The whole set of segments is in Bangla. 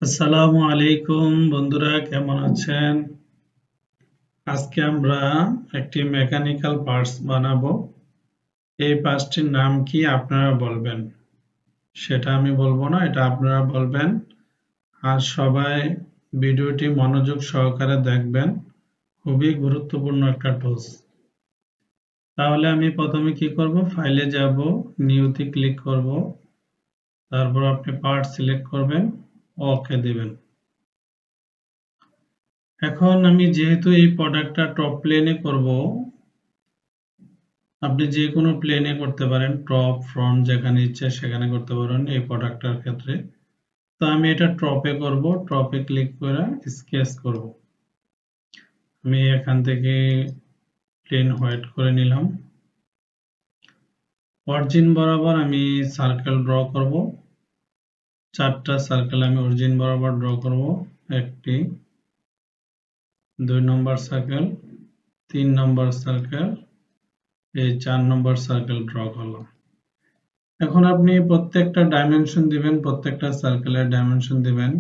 আসসালামু আলাইকুম বন্ধুরা, কেমন আছেন? আজকে আমরা একটি মেকানিক্যাল পার্টস বানাবো। এই পার্টসটির নাম কি আপনারা বলবেন? সেটা আমি বলবো না, এটা আপনারা বলবেন। আর সবাই ভিডিওটি মনোযোগ সহকারে দেখবেন, খুবই গুরুত্বপূর্ণ একটা টুলস। তাহলে আমি প্রথমে কি করব, ফাইলে যাব, নিউতে ক্লিক করব, তারপর আপনি পার্ট সিলেক্ট করবেন, ওকে দিবেন। এখন আমি যেহেতু এই প্রোডাক্টটা টপ প্লেনে করব, আপনি যে কোনো প্লেনে করতে পারেন, টপ ফ্রন্ট যেখানে ইচ্ছে সেখানে করতে পারেন এই প্রোডাক্টটার ক্ষেত্রে। তো আমি এটা টপে করব, টপে ক্লিক করে স্কেচ করব। আমি এখান থেকে প্লেন হোয়াইট করে নিলাম। অরিজিন বরাবর আমি সার্কেল ড্র করব। 4টা সার্কেল আমি অরিজিন বরাবর ড্র করব। 1টি, 2 নম্বর সার্কেল, 3 নম্বর সার্কেল, এই 4 নম্বর সার্কেল ড্র করলাম। এখন আপনি প্রত্যেকটা ডাইমেনশন দিবেন, প্রত্যেকটা সার্কেলের ডাইমেনশন দিবেন।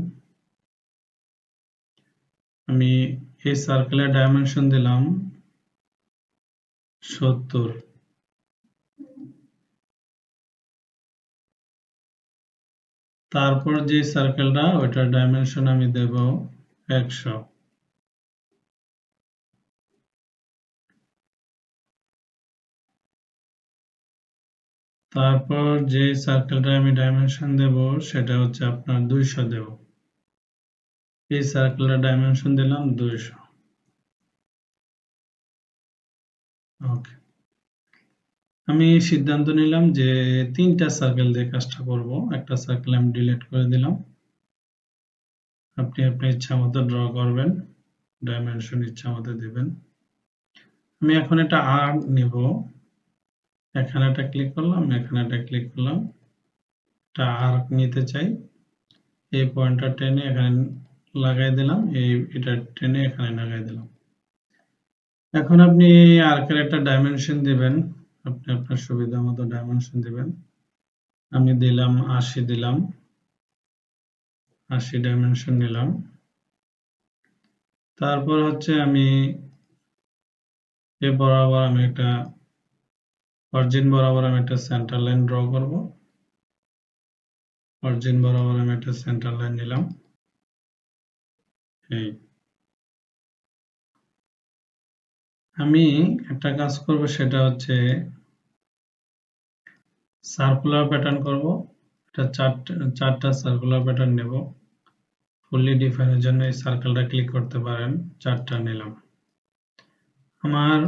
আমি এই সার্কেলের ডাইমেনশন দিলাম 70। তারপর যে সার্কেলটা, ওইটার ডাইমেনশন আমি দেব 100। তারপর যে সার্কেলটা আমি ডাইমেনশন দেব সেটা হচ্ছে আপনার 200 দেব। এই সার্কেলের ডাইমেনশন দিলাম 200। ওকে, আমি সিদ্ধান্ত নিলাম যে 3টা সার্কেল দিয়ে কাজটা করব। একটা সার্কেল আমি ডিলিট করে দিলাম। আপনি আপনার ইচ্ছা মতো ড্র করবেন, ডাইমেনশন ইচ্ছা মতো দিবেন। আমি এখন একটা আর্ক নিব, এখানে একটা ক্লিক করলাম, এখানে একটা ক্লিক করলাম, একটা আর্ক নিতে চাই। এই পয়েন্টটা টেনে এখানে লাগাই দিলাম, এটা টেনে এখানে লাগাই দিলাম। এখন আপনি এই আর্কের একটা ডাইমেনশন দিবেন, আপনি আপনার সুবিধা মতো ডাইমেনশন দিবেন। আমি দিলাম 80, দিলাম 80 ডাইমেনশন নিলাম। তারপর হচ্ছে আমি এ বরাবর আমি একটা অরিজিন বরাবর আমি একটা সেন্টার লাইন ড্র করব। অরিজিন বরাবর আমি একটা সেন্টার লাইন নিলাম। এই আমি একটা কাজ করব, সেটা হচ্ছে সার্কুলার প্যাটার্ন করব। এটা চারটা সার্কুলার প্যাটার্ন নেব। ফুললি ডিফাইনের জন্য এই সার্কেলটা ক্লিক করতে পারেন, 4টা নিলাম। আমার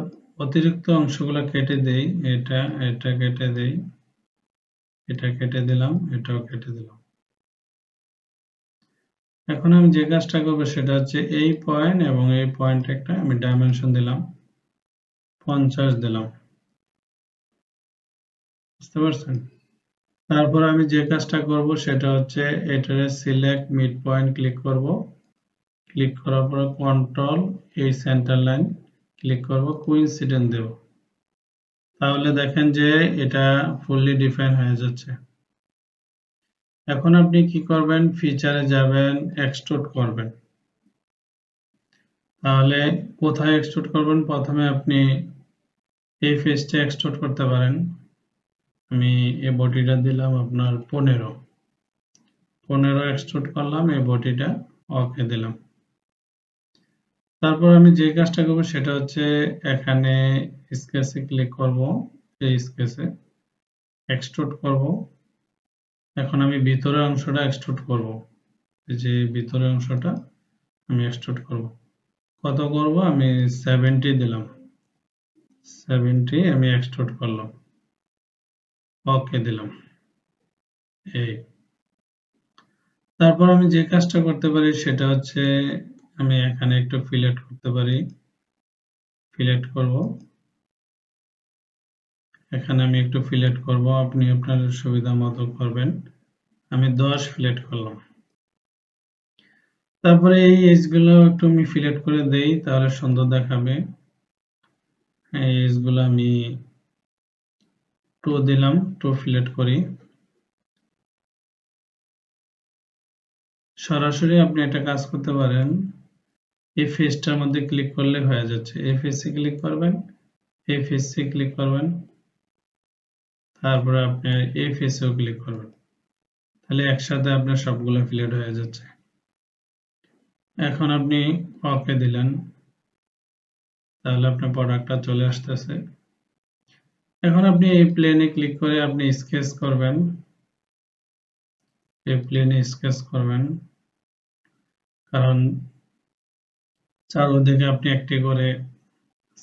অতিরিক্ত অংশগুলো কেটে দেই, এটা কেটে দেই, এটা কেটে দিলাম, এটাও কেটে দিলাম। এখন আমি যে কাজটা করবো সেটা হচ্ছে এই পয়েন্ট এবং এই পয়েন্ট একটা আমি ডাইমেনশন দিলাম 50 দিলাম। বুঝতে পারছেন? তারপর আমি যে কাজটা করব সেটা হচ্ছে এটারে সিলেক্ট মিড পয়েন্ট ক্লিক করব। ক্লিক করার পর কন্ট্রোল এই সেন্টার লাইন ক্লিক করব, কোইন্সিডেন্ট দেব। তাহলে দেখেন যে এটা ফুললি ডিফাইন হয়ে যাচ্ছে। এখন আপনি কি করবেন, ফিচারে যাবেন, এক্সট্রুড করবেন। তাহলে কোথায় এক্সট্রুড করবেন, প্রথমে আপনি এই ফেসটা এক্সট্রুড করতে পারেন। আমি এই বডিটা দিলাম আপনার 15 এক্সট্রুড করলাম, এই বডিটা ওকে দিলাম। তারপর আমি যে কাজটা করব সেটা হচ্ছে এখানে স্কেচে ক্লিক করব, এই স্কেচে এক্সট্রুড করব। এখন আমি ভিতরের অংশটা এক্সট্রুড করব, এই যে ভিতরের অংশটা আমি এক্সট্রুড করব। কত করব, আমি 70 দিলাম, 70 আমি এক্সট্রুড করলাম, ওকে দিলাম। এই তারপর আমি যে কাজটা করতে পারি সেটা হচ্ছে আমি এখানে একটু ফিলেট করতে পারি, ফিলেট করব। এখানে আমি একটু ফিলেট করব, আপনি আপনার সুবিধা মতো করবেন। আমি 10 ফিলেট করলাম। তারপরে এই এজগুলো একটু আমি ফিলেট করে দেই, তাহলে সুন্দর দেখাবে। এই এজগুলো আমি 2 দিলাম, 2 ফিলেট করি। সরাসরি আপনি একটা কাজ করতে পারেন, এই ফেসটার মধ্যে ক্লিক করলে হয়ে যাচ্ছে। এই ফেসে ক্লিক করবেন, এই ফেসে ক্লিক করবেন, তারপরে আপনি এই ফেসেও ক্লিক করবেন, তাহলে একসাথে আপনার সবগুলো ফিলেট হয়ে যাচ্ছে। এখন আপনি ওকে দিলেন, তাহলে আপনার প্রোডাক্টটা চলে আসতেছে। এখন আপনি এই প্লেনে ক্লিক করে আপনি স্কেচ করবেন, এই প্লেনে স্কেচ করবেন, কারণ চারদিকে আপনি একটি করে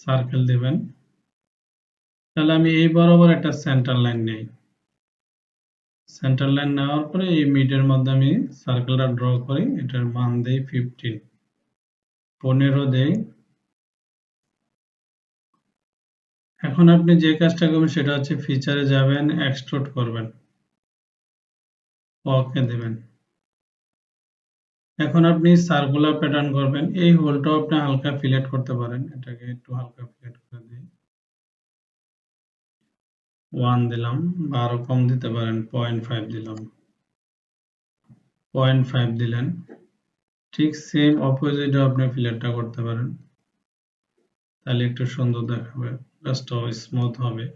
সার্কেল দিবেন। তাহলে আমি এই বরাবর একটা সেন্টার লাইন নেই, সেন্টার লাইন নেওয়ার পরে এই মিডের মধ্যে আমি সার্কেলটা ড্র করি, এটার মান দেই 15 দেই। এখন আপনি যে কাজটা করবেন সেটা হচ্ছে ফিচারে যাবেন, এক্সট্রুড করবেন, ওকে দেবেন। এখন আপনি সার্কুলার প্যাটার্ন করবেন, এই হোলটাও আপনি হালকা ফিলেট করতে পারেন, এটাকে একটু হালকা ফিলেট করে দিই, 1 দিলাম, বা আরো কম দিতে পারেন, 0.5 দিলাম, 0.5 দিলেন। ঠিক সেম অপোজিটও আপনি ফিলেটটা করতে পারেন, তাহলে একটু সুন্দর দেখাবে, কাজটাও স্মুথ হবে।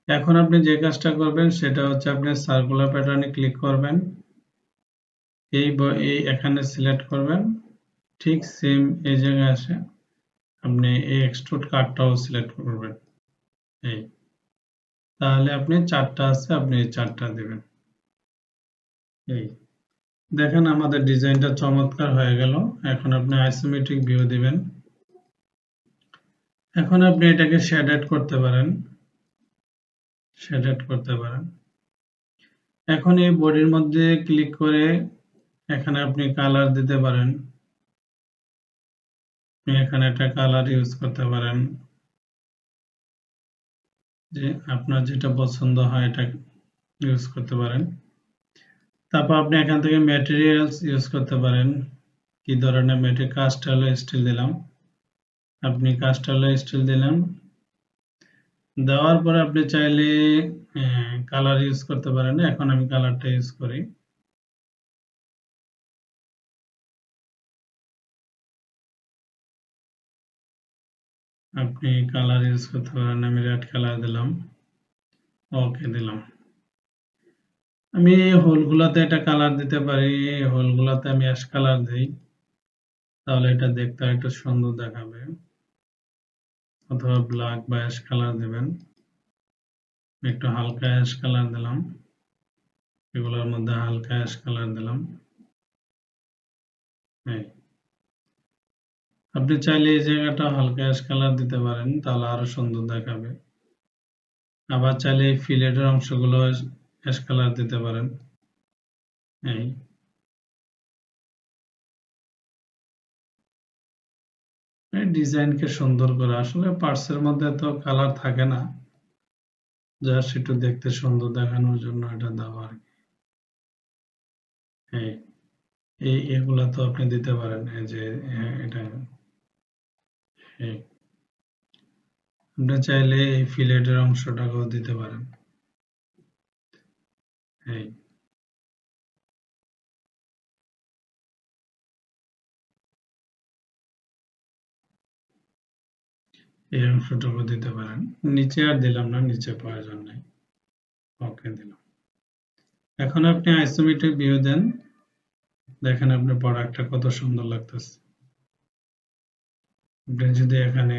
এখন আপনি যে কাজটা করবেন সেটা হচ্ছে আপনি সার্কুলার প্যাটার্নে ক্লিক করবেন, এই এখানে সিলেক্ট করবেন, ঠিক সেম এই জায়গায় আসে আপনি এই এক্সট্রুড কাটটাও সিলেক্ট করবেন, এই, তাহলে আপনি 4টা আছে, আপনি এই 4টা দিবেন। এই দেখেন আমাদের ডিজাইনটা চমৎকার হয়ে গেল। এখন আপনি আইসোমেট্রিক ভিউ দিবেন। এখন আপনি এটাকে শেডেড করতে পারেন, শেডেড করতে পারেন। এখন এই বডির মধ্যে ক্লিক করে এখানে আপনি কালার দিতে পারেন, আপনি এখানে একটা কালার ইউজ করতে পারেন, যে আপনার যেটা পছন্দ হয় এটা ইউজ করতে পারেন। তারপর আপনি এখান থেকে ম্যাটেরিয়ালস ইউজ করতে পারেন, কি ধরনের ম্যাটেরিয়াল, কাস্ট অ্যালয় স্টিল দিলাম, আপনি কাস্ট অ্যালয় স্টিল দিলেন, দেওয়ার পরে আপনি চাইলে কালার ইউজ করতে পারেন। এখন আমি কালারটা ইউজ করি, আপনি কালার ইউজ করতে পারেন, আমি রেড কালার দিলাম, ওকে দিলাম। আমি এই হোলগুলাতে একটা কালার দিতে পারি, এই হোলগুলাতে আমি অ্যাশ কালার দিই, তাহলে এটা দেখতে একটু সুন্দর দেখাবে, অথবা ব্ল্যাক বা অ্যাশ কালার দিবেন, একটু হালকা অ্যাশ কালার দিলাম, এগুলোর মধ্যে হালকা অ্যাশ কালার দিলাম। আপনি চাইলে এই জায়গাটা হালকা অ্যাশ কালার দিতে পারেন, তাহলে আরো সুন্দর দেখাবে। আবার চাইলে এই ফিলেটের অংশগুলো অ্যাশ কালার দিতে পারেন। এই ডিজাইনকে সুন্দর করে, আসলে পার্টসের মধ্যে তো কালার থাকে না, জাস্ট একটু দেখতে সুন্দর দেখানোর জন্য এটা দেওয়া আর কি। এই এগুলা তো আপনি দিতে পারেন, এই যে এটা, এই আপনি চাইলে এই ফিলেটের অংশটাকেও দিতে পারেন। এই এই অংশটুকু দিতে পারেন, নিচে আর দিলাম না, নিচে প্রয়োজন নেই, ওকে দিলাম। এখন আপনি আইসোমেট্রিক ভিউ দেন, দেখেন আপনার প্রোডাক্টটা কত সুন্দর লাগতেছে। আপনি যদি এখানে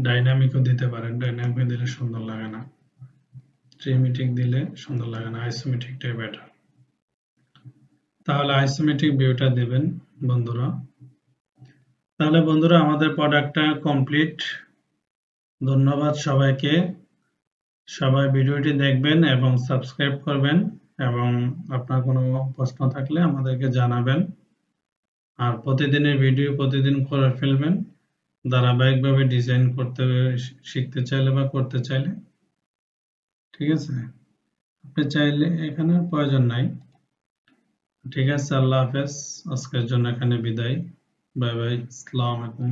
ডাইনামিকও দিতে পারেন, ডাইনামিক দিলে সুন্দর লাগে না, ট্রিমেটিক দিলে সুন্দর লাগে না, আইসোমেট্রিকটাই বেটার। তাহলে আইসোমেট্রিক ভিউটা দিবেন বন্ধুরা। তাহলে বন্ধুরা আমাদের প্রোডাক্টটা কমপ্লিট। ধন্যবাদ সবাইকে, সবাই ভিডিওটি দেখবেন এবং সাবস্ক্রাইব করবেন, এবং আপনার কোনো প্রশ্ন থাকলে আমাদেরকে জানাবেন। আর প্রতিদিনের ভিডিও প্রতিদিন করে ফেলবেন, ধারাবাহিকভাবে ডিজাইন করতে শিখতে চাইলে বা করতে চাইলে। ঠিক আছে, আপনি চাইলে এখানে প্রয়োজন নাই। ঠিক আছে, আল্লাহ হাফেজ, আজকের জন্য এখানে বিদায়, বাই বাই, আসসালামু আলাইকুম।